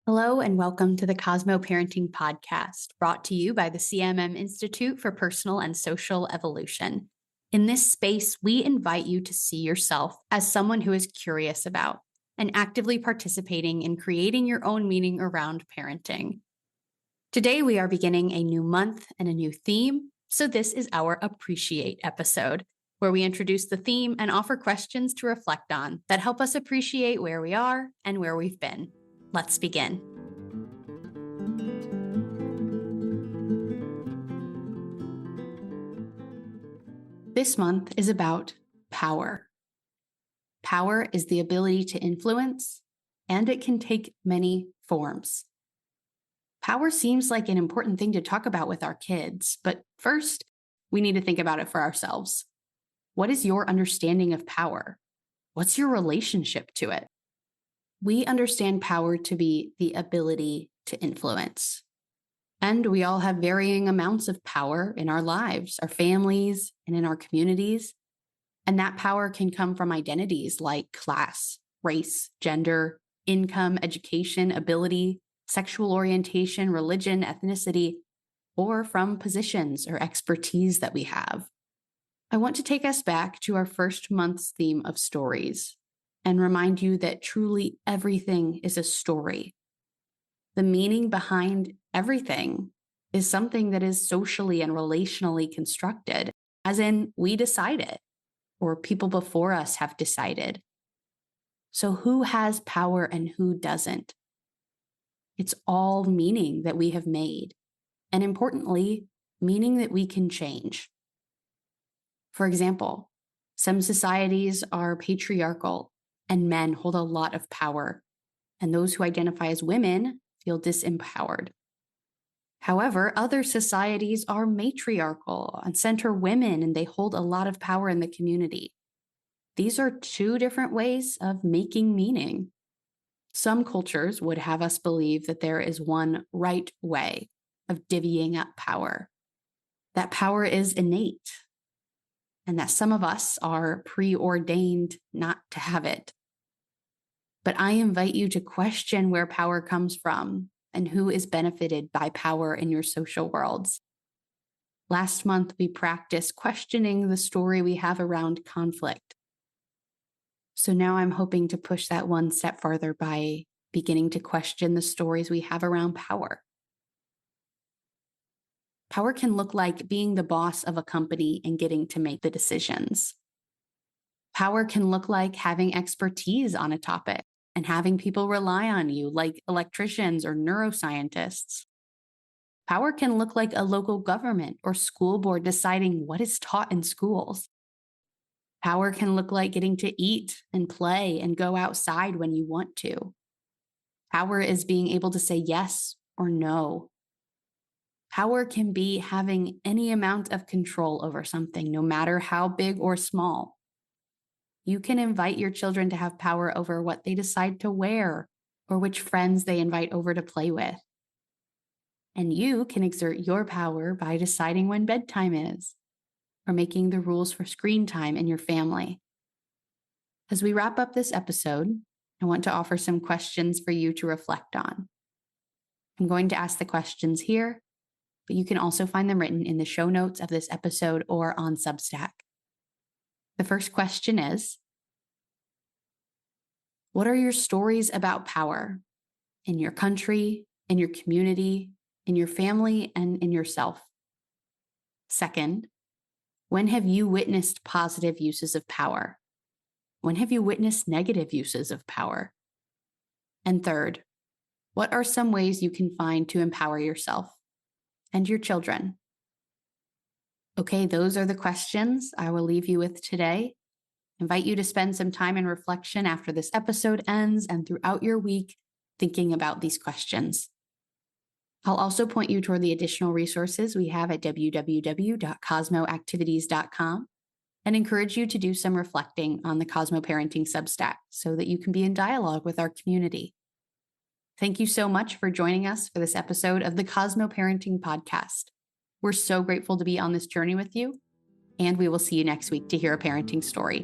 Hello and welcome to the Cosmo Parenting Podcast, brought to you by the CMM Institute for Personal and Social Evolution. In this space, we invite you to see yourself as someone who is curious about and actively participating in creating your own meaning around parenting. Today, we are beginning a new month and a new theme, so this is our Appreciate episode, where we introduce the theme and offer questions to reflect on that help us appreciate where we are and where we've been. Let's begin. This month is about power. Power is the ability to influence, and it can take many forms. Power seems like an important thing to talk about with our kids, but first, we need to think about it for ourselves. What is your understanding of power? What's your relationship to it? We understand power to be the ability to influence. And we all have varying amounts of power in our lives, our families, and in our communities. And that power can come from identities like class, race, gender, income, education, ability, sexual orientation, religion, ethnicity, or from positions or expertise that we have. I want to take us back to our first month's theme of stories and remind you that truly everything is a story. The meaning behind everything is something that is socially and relationally constructed, as in we decide it, or people before us have decided. So who has power and who doesn't? It's all meaning that we have made, and importantly, meaning that we can change. For example, some societies are patriarchal, and men hold a lot of power, and those who identify as women feel disempowered. However, other societies are matriarchal and center women, and they hold a lot of power in the community. These are two different ways of making meaning. Some cultures would have us believe that there is one right way of divvying up power, that power is innate, and that some of us are preordained not to have it. But I invite you to question where power comes from and who is benefited by power in your social worlds. Last month, we practiced questioning the story we have around conflict. So now I'm hoping to push that one step farther by beginning to question the stories we have around power. Power can look like being the boss of a company and getting to make the decisions. Power can look like having expertise on a topic and having people rely on you, like electricians or neuroscientists. Power can look like a local government or school board deciding what is taught in schools. Power can look like getting to eat and play and go outside when you want to. Power is being able to say yes or no. Power can be having any amount of control over something, no matter how big or small. You can invite your children to have power over what they decide to wear or which friends they invite over to play with. And you can exert your power by deciding when bedtime is or making the rules for screen time in your family. As we wrap up this episode, I want to offer some questions for you to reflect on. I'm going to ask the questions here, but you can also find them written in the show notes of this episode or on Substack. The first question is, what are your stories about power in your country, in your community, in your family, and in yourself? Second, when have you witnessed positive uses of power? When have you witnessed negative uses of power? And third, what are some ways you can find to empower yourself and your children? Okay, those are the questions I will leave you with today. I invite you to spend some time in reflection after this episode ends and throughout your week thinking about these questions. I'll also point you toward the additional resources we have at www.cosmoactivities.com and encourage you to do some reflecting on the Cosmo Parenting Substack so that you can be in dialogue with our community. Thank you so much for joining us for this episode of the Cosmo Parenting Podcast. We're so grateful to be on this journey with you, and we will see you next week to hear a parenting story.